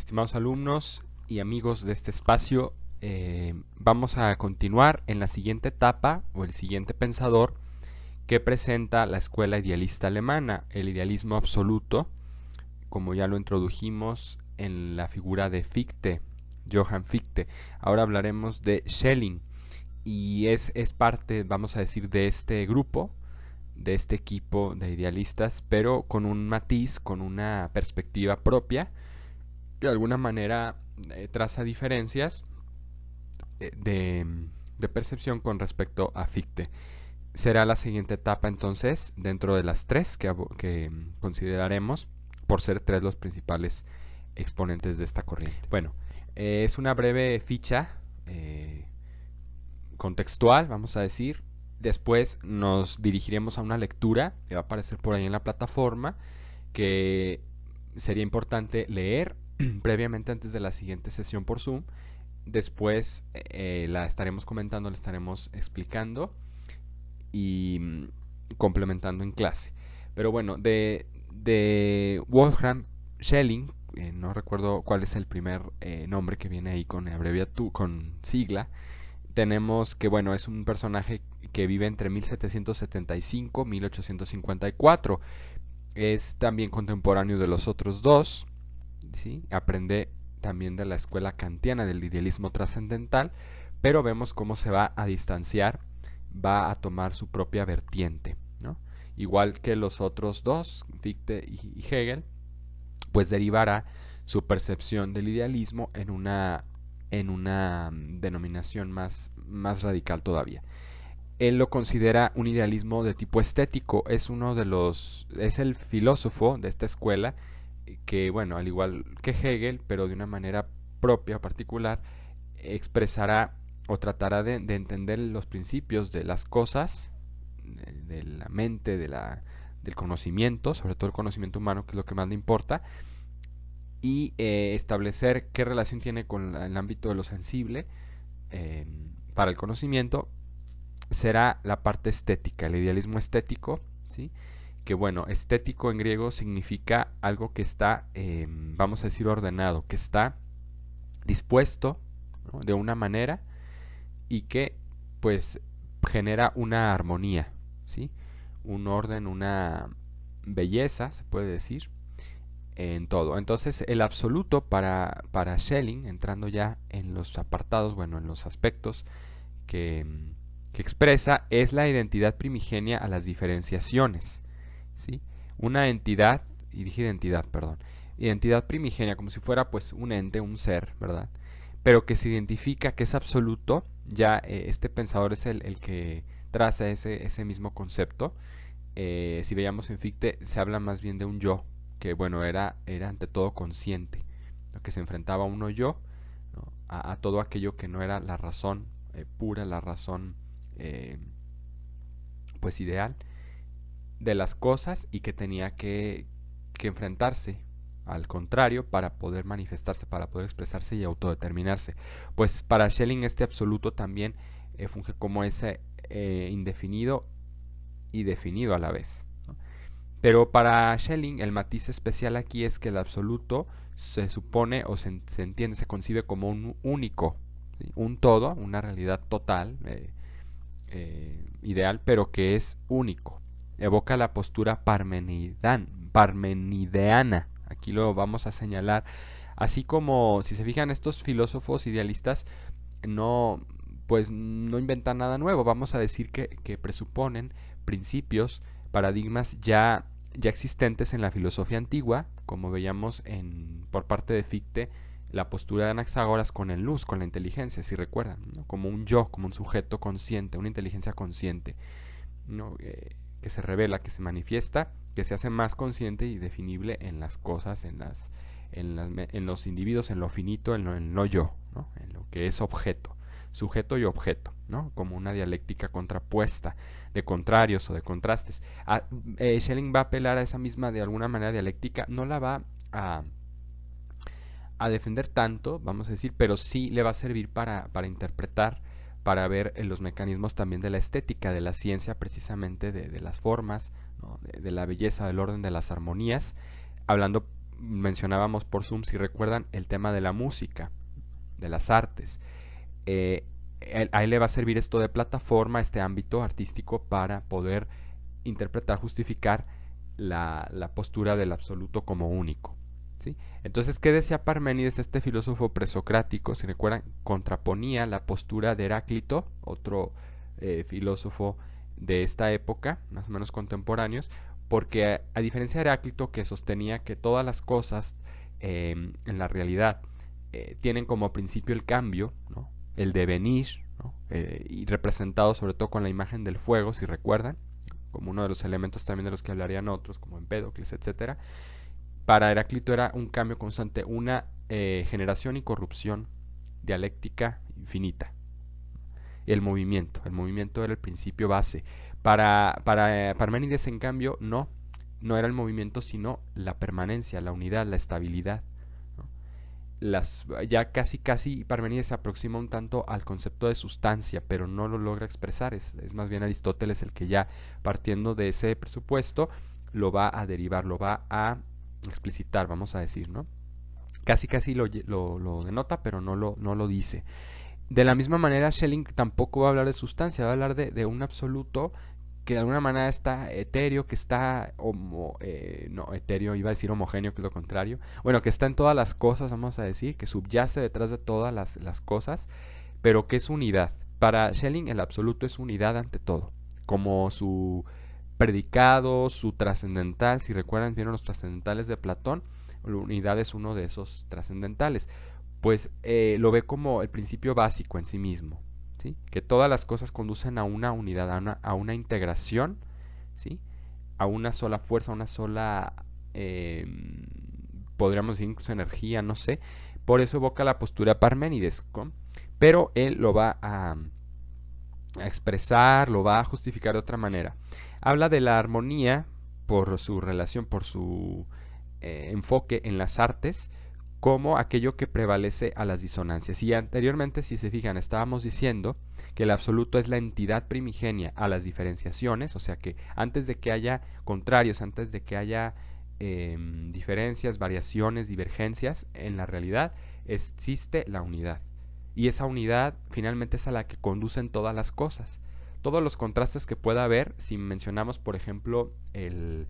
Estimados alumnos y amigos de este espacio, vamos a continuar en la siguiente etapa o el siguiente pensador que presenta la escuela idealista alemana, el idealismo absoluto, como ya lo introdujimos en la figura de Fichte, Johann Fichte. Ahora hablaremos de Schelling y es parte, vamos a decir, de este grupo, de este equipo de idealistas, pero con un matiz, con una perspectiva propia, que de alguna manera traza diferencias de percepción con respecto a Fichte. Será la siguiente etapa entonces, dentro de las tres que consideraremos, por ser tres los principales exponentes de esta corriente. Bueno, es una breve ficha contextual, vamos a decir. Después nos dirigiremos a una lectura que va a aparecer por ahí en la plataforma, que sería importante leer previamente antes de la siguiente sesión por Zoom. Después la estaremos comentando, la estaremos explicando y complementando en clase. Pero bueno, de Wolfgang Schelling, no recuerdo cuál es el primer nombre que viene ahí con abreviatura, con sigla. Tenemos que, bueno, es un personaje que vive entre 1775 y 1854. Es también contemporáneo de los otros dos, ¿sí? Aprende también de la escuela kantiana del idealismo trascendental, pero vemos cómo se va a distanciar, va a tomar su propia vertiente, ¿no? Igual que los otros dos, Fichte y Hegel, pues derivará su percepción del idealismo en una denominación más radical todavía. Él lo considera un idealismo de tipo estético, es el filósofo de esta escuela que, bueno, al igual que Hegel, pero de una manera propia o particular, expresará o tratará de entender los principios de las cosas, de la mente, del conocimiento, sobre todo el conocimiento humano, que es lo que más le importa, y establecer qué relación tiene con el ámbito de lo sensible para el conocimiento. Será la parte estética, el idealismo estético, ¿sí? Que bueno, estético en griego significa algo que está, vamos a decir, ordenado, que está dispuesto, ¿no?, de una manera y que pues genera una armonía, ¿sí? Un orden, una belleza, se puede decir, en todo. Entonces el absoluto para Schelling, entrando ya en los apartados, bueno, en los aspectos que expresa, es la identidad primigenia a las diferenciaciones, ¿sí? Una entidad, y dije identidad, perdón, identidad primigenia, como si fuera pues un ente, un ser, ¿verdad? Pero que se identifica, que es absoluto. Ya este pensador es el que traza ese mismo concepto. Si veíamos en Fichte, se habla más bien de un yo, que bueno, era ante todo consciente, ¿no?, que se enfrentaba a uno yo, ¿no?, a todo aquello que no era la razón pura, la razón pues ideal de las cosas, y que tenía que enfrentarse al contrario para poder manifestarse, para poder expresarse y autodeterminarse. Pues para Schelling este absoluto también funge como ese indefinido y definido a la vez, ¿no? Pero para Schelling el matiz especial aquí es que el absoluto se supone o se entiende, se concibe como un único, ¿sí?, un todo, una realidad total, ideal, pero que es único. Evoca la postura parmenideana. Aquí lo vamos a señalar. Así como, si se fijan, estos filósofos idealistas no, pues no inventan nada nuevo. Vamos a decir que presuponen principios, paradigmas ya existentes en la filosofía antigua, como veíamos por parte de Fichte, la postura de Anaxágoras con el nous, con la inteligencia, si recuerdan, ¿no?, como un yo, como un sujeto consciente, una inteligencia consciente, ¿no?, que se revela, que se manifiesta, que se hace más consciente y definible en las cosas, en los individuos, en lo finito, en el no yo, ¿no?, en lo que es objeto, sujeto y objeto, ¿no?, como una dialéctica contrapuesta de contrarios o de contrastes. Schelling va a apelar a esa misma, de alguna manera, dialéctica. No la va a defender tanto, vamos a decir, pero sí le va a servir para interpretar, para ver los mecanismos también de la estética, de la ciencia, precisamente de las formas, ¿no?, de la belleza, del orden, de las armonías, hablando mencionábamos por Zoom, si recuerdan, el tema de la música, de las artes. A él le va a servir esto de plataforma, este ámbito artístico, para poder interpretar, justificar la postura del absoluto como único, ¿sí? Entonces, ¿qué decía Parménides, este filósofo presocrático? Si recuerdan, contraponía la postura de Heráclito, otro filósofo de esta época, más o menos contemporáneos, porque a diferencia de Heráclito, que sostenía que todas las cosas en la realidad tienen como principio el cambio, ¿no? El devenir, ¿no? Y representado sobre todo con la imagen del fuego, si recuerdan, como uno de los elementos también de los que hablarían otros, como Empédocles, etcétera. Para Heráclito era un cambio constante, una generación y corrupción dialéctica infinita. El movimiento era el principio base. Para Parménides, en cambio, no era el movimiento, sino la permanencia, la unidad, la estabilidad. Ya casi Parménides se aproxima un tanto al concepto de sustancia, pero no lo logra expresar. Es más bien Aristóteles el que, ya partiendo de ese presupuesto, lo va a derivar, lo va a explicitar, vamos a decir, ¿no? Casi lo denota, pero no lo dice. De la misma manera, Schelling tampoco va a hablar de sustancia, va a hablar de un absoluto que de alguna manera está etéreo, que está no, etéreo, iba a decir homogéneo, que es lo contrario. Bueno, que está en todas las cosas, vamos a decir, que subyace detrás de todas las cosas, pero que es unidad. Para Schelling el absoluto es unidad ante todo, como su predicado, su trascendental. Si recuerdan, vieron los trascendentales de Platón, la unidad es uno de esos trascendentales. Pues lo ve como el principio básico en sí mismo, ¿sí? Que todas las cosas conducen a una unidad, a una integración, ¿sí? A una sola fuerza, a una sola, podríamos decir incluso energía, no sé. Por eso evoca la postura de Parménides, ¿no? Pero él lo va a expresar, lo va a justificar de otra manera. Habla de la armonía por su relación, por su enfoque en las artes, como aquello que prevalece a las disonancias. Y anteriormente, si se fijan, estábamos diciendo que el absoluto es la entidad primigenia a las diferenciaciones, o sea que antes de que haya contrarios, antes de que haya diferencias, variaciones, divergencias, en la realidad existe la unidad. Y esa unidad finalmente es a la que conducen todas las cosas. Todos los contrastes que pueda haber, si mencionamos, por ejemplo, el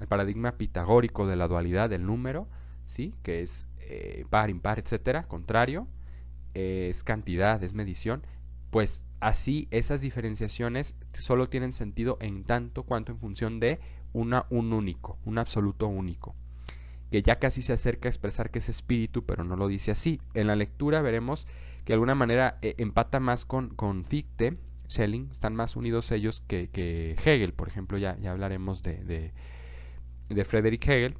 paradigma pitagórico de la dualidad del número, ¿sí? Que es par, impar, etcétera, contrario, es cantidad, es medición, pues así esas diferenciaciones solo tienen sentido en tanto cuanto en función de un único, un absoluto único, que ya casi se acerca a expresar que es espíritu, pero no lo dice así. En la lectura veremos que de alguna manera empata más con Fichte, Schelling, están más unidos ellos que Hegel, por ejemplo. Ya hablaremos de Friedrich Hegel.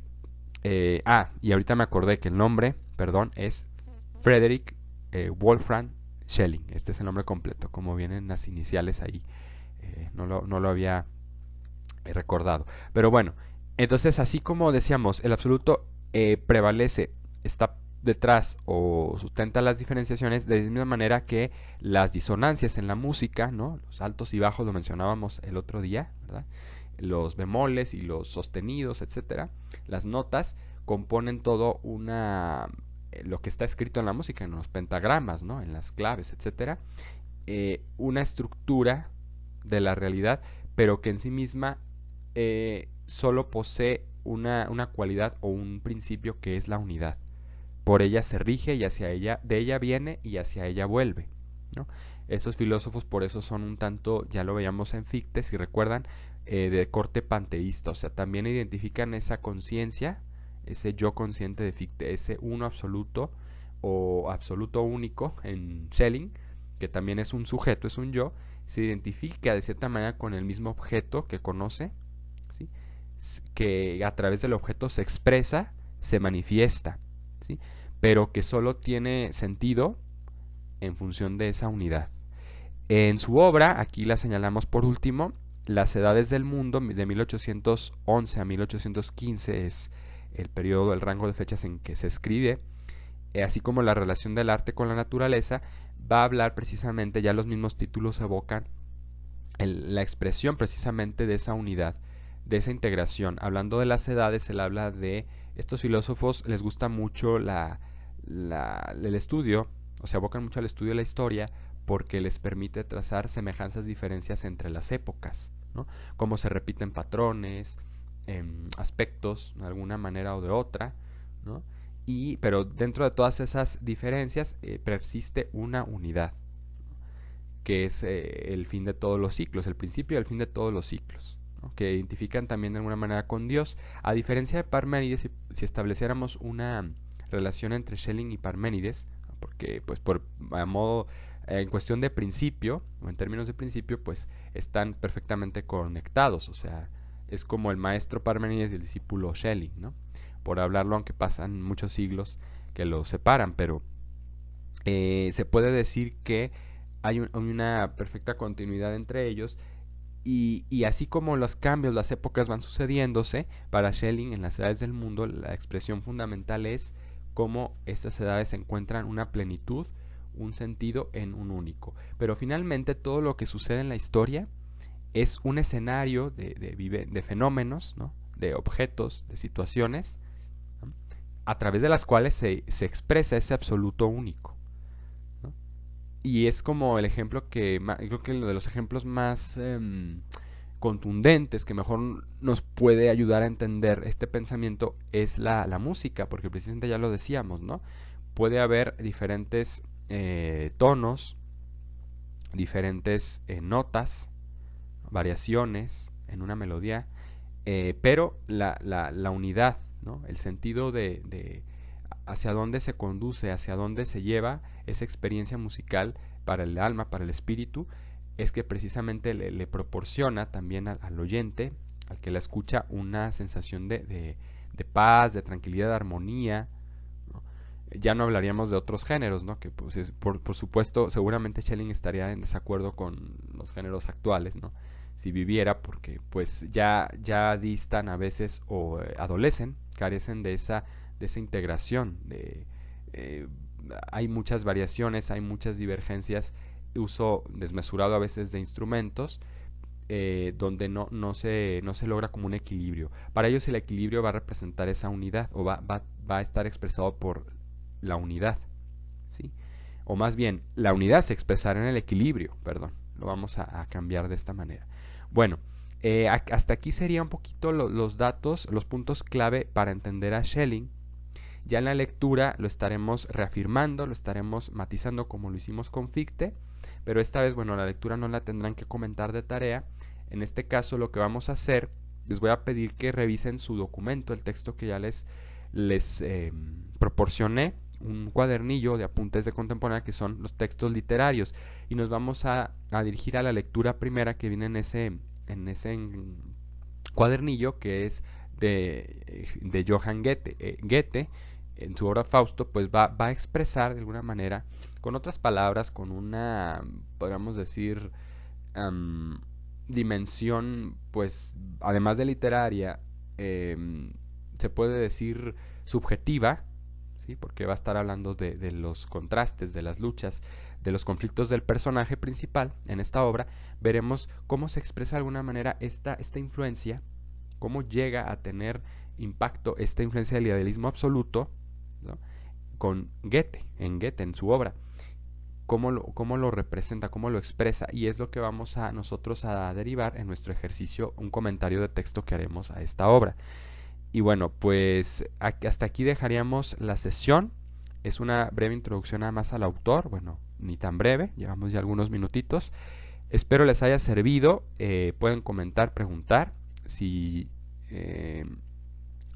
Y ahorita me acordé que el nombre, perdón, es Friedrich Wolfram Schelling. Este es el nombre completo, como vienen las iniciales ahí. No lo había recordado. Pero bueno, entonces así como decíamos, el absoluto prevalece, está detrás o sustenta las diferenciaciones, de la misma manera que las disonancias en la música, ¿no? Los altos y bajos lo mencionábamos el otro día, ¿verdad? Los bemoles y los sostenidos, etcétera, las notas componen todo lo que está escrito en la música, en los pentagramas, ¿no? En las claves, etcétera, una estructura de la realidad, pero que en sí misma solo posee una cualidad o un principio, que es la unidad. Por ella se rige y de ella viene y hacia ella vuelve, ¿no? Esos filósofos por eso son un tanto, ya lo veíamos en Fichte, si recuerdan, de corte panteísta, o sea, también identifican esa conciencia, ese yo consciente de Fichte, ese uno absoluto o absoluto único en Schelling, que también es un sujeto, es un yo, se identifica de cierta manera con el mismo objeto que conoce, ¿sí? Que a través del objeto se expresa, se manifiesta, ¿sí? Pero que solo tiene sentido en función de esa unidad. En su obra, aquí la señalamos por último, Las Edades del Mundo, de 1811 a 1815 es el periodo, el rango de fechas en que se escribe, así como la relación del arte con la naturaleza. Va a hablar precisamente, ya los mismos títulos evocan la expresión precisamente de esa unidad, de esa integración. Hablando de las edades, él habla de estos filósofos les gusta mucho el estudio, o se abocan mucho al estudio de la historia porque les permite trazar semejanzas, diferencias entre las épocas, ¿no? Cómo se repiten patrones, aspectos de alguna manera o de otra, ¿no? Pero dentro de todas esas diferencias persiste una unidad, que es el fin de todos los ciclos, el principio y el fin de todos los ciclos, ¿no? Que identifican también de alguna manera con Dios. A diferencia de Parménides, si estableciéramos una relación entre Schelling y Parménides, porque pues por a modo en cuestión de principio o en términos de principio, pues están perfectamente conectados, o sea, es como el maestro Parménides y el discípulo Schelling, ¿no? Por hablarlo, aunque pasan muchos siglos que los separan, pero se puede decir que hay una perfecta continuidad entre ellos y así como los cambios, las épocas van sucediéndose, para Schelling en las edades del mundo la expresión fundamental es cómo estas edades encuentran una plenitud, un sentido en un único. Pero finalmente todo lo que sucede en la historia es un escenario de fenómenos, ¿no? De objetos, de situaciones, ¿no? A través de las cuales se expresa ese absoluto único. Y es como el ejemplo que, creo que uno de los ejemplos más contundentes que mejor nos puede ayudar a entender este pensamiento es la música, porque precisamente ya lo decíamos, ¿no? Puede haber diferentes tonos, diferentes notas, variaciones en una melodía, pero la unidad, ¿no? El sentido de hacia dónde se conduce, hacia dónde se lleva esa experiencia musical para el alma, para el espíritu, es que precisamente le proporciona también al oyente, al que la escucha, una sensación de paz, de tranquilidad, de armonía, ¿no? Ya no hablaríamos de otros géneros, ¿no? Que pues por supuesto, seguramente Schelling estaría en desacuerdo con los géneros actuales, ¿no? Si viviera, porque pues ya distan a veces o adolecen, carecen de esa integración, eh, hay muchas variaciones, hay muchas divergencias, uso desmesurado a veces de instrumentos, donde no se logra como un equilibrio. Para ellos el equilibrio va a representar esa unidad, o va a estar expresado por la unidad, ¿sí? O más bien, la unidad se expresará en el equilibrio, perdón, lo vamos a cambiar de esta manera. Bueno, hasta aquí serían un poquito los datos, los puntos clave para entender a Schelling. Ya en la lectura lo estaremos reafirmando, lo estaremos matizando como lo hicimos con Fichte, pero esta vez, bueno, la lectura no la tendrán que comentar de tarea. En este caso lo que vamos a hacer, les voy a pedir que revisen su documento, el texto que ya les proporcioné, un cuadernillo de apuntes de contemporánea que son los textos literarios, y nos vamos a dirigir a la lectura primera que viene en ese cuadernillo, que es de Johann Goethe. Goethe en su obra Fausto pues va a expresar de alguna manera, con otras palabras, con una, podríamos decir, dimensión, pues además de literaria, se puede decir subjetiva, ¿sí? Porque va a estar hablando de los contrastes, de las luchas, de los conflictos del personaje principal en esta obra. Veremos cómo se expresa de alguna manera esta influencia, cómo llega a tener impacto esta influencia del idealismo absoluto, ¿no? Con Goethe, en su obra, cómo lo representa, cómo lo expresa, y es lo que vamos a nosotros a derivar en nuestro ejercicio, un comentario de texto que haremos a esta obra. Y bueno, pues hasta aquí dejaríamos la sesión. Es una breve introducción nada más al autor, bueno, ni tan breve, llevamos ya algunos minutitos. Espero les haya servido, pueden comentar, preguntar, si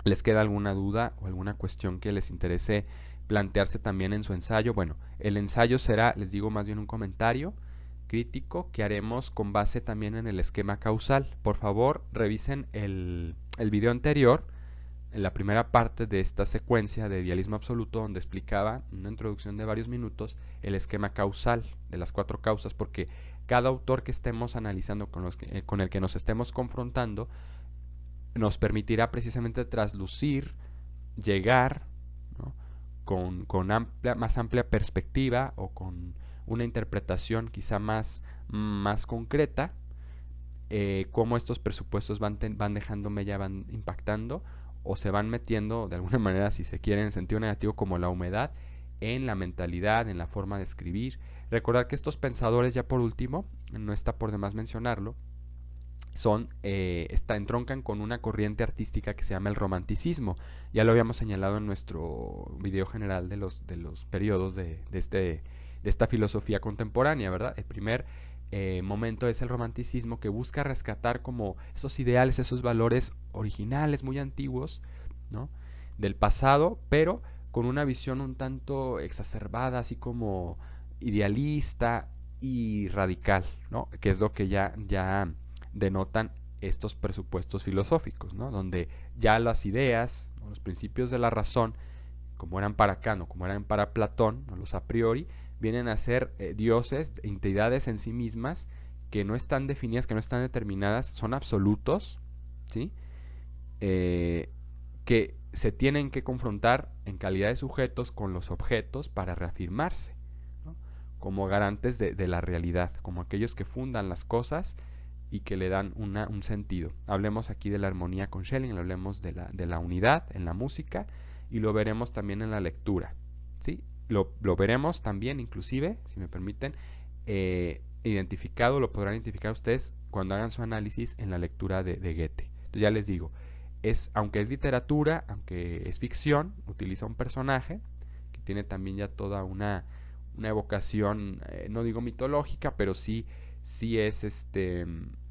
les queda alguna duda o alguna cuestión que les interese plantearse también en su ensayo. Bueno, el ensayo será, les digo, más bien un comentario crítico que haremos con base también en el esquema causal. Por favor, revisen el video anterior, en la primera parte de esta secuencia de idealismo absoluto, donde explicaba en una introducción de varios minutos el esquema causal de las 4 causas, porque cada autor que estemos analizando, con el que nos estemos confrontando, nos permitirá precisamente traslucir, llegar, ¿no? con más amplia perspectiva o con una interpretación quizá más concreta, cómo estos presupuestos van dejándome, ya van impactando o se van metiendo de alguna manera, si se quiere, en sentido negativo, como la humedad en la mentalidad, en la forma de escribir. Recordar que estos pensadores, ya por último, no está por demás mencionarlo, entroncan con una corriente artística que se llama el romanticismo. Ya lo habíamos señalado en nuestro video general de los periodos de esta filosofía contemporánea, ¿verdad? El primer momento es el romanticismo, que busca rescatar como esos ideales, esos valores originales, muy antiguos, ¿no? Del pasado, pero con una visión un tanto exacerbada, así como idealista y radical, ¿no? Que es lo que ya denotan estos presupuestos filosóficos, ¿no? Donde ya las ideas, ¿no? Los principios de la razón, como eran para Kant, como eran para Platón, ¿no? Los a priori, vienen a ser dioses, entidades en sí mismas, que no están definidas, que no están determinadas, son absolutos, ¿sí? Que se tienen que confrontar en calidad de sujetos con los objetos para reafirmarse, ¿no? Como garantes de la realidad, como aquellos que fundan las cosas y que le dan un sentido. Hablemos aquí de la armonía con Schelling, hablemos de la unidad en la música, y lo veremos también en la lectura, ¿sí? Lo veremos también, inclusive, si me permiten, identificado, lo podrán identificar ustedes cuando hagan su análisis en la lectura de Goethe. Entonces ya les digo, aunque es literatura, aunque es ficción, utiliza un personaje que tiene también ya toda una evocación, no digo mitológica, pero sí es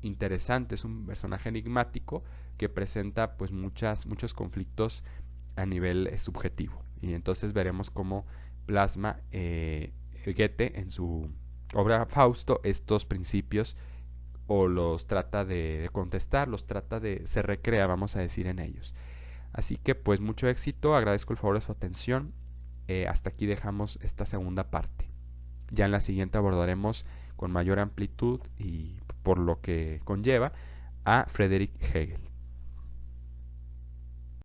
interesante. Es un personaje enigmático que presenta pues muchos conflictos a nivel subjetivo, y entonces veremos cómo plasma Goethe en su obra Fausto estos principios, o los trata de contestar, se recrea, vamos a decir, en ellos. Así que pues mucho éxito, agradezco el favor de su atención. Hasta aquí dejamos esta segunda parte. Ya en la siguiente abordaremos con mayor amplitud, y por lo que conlleva, a Friedrich Hegel.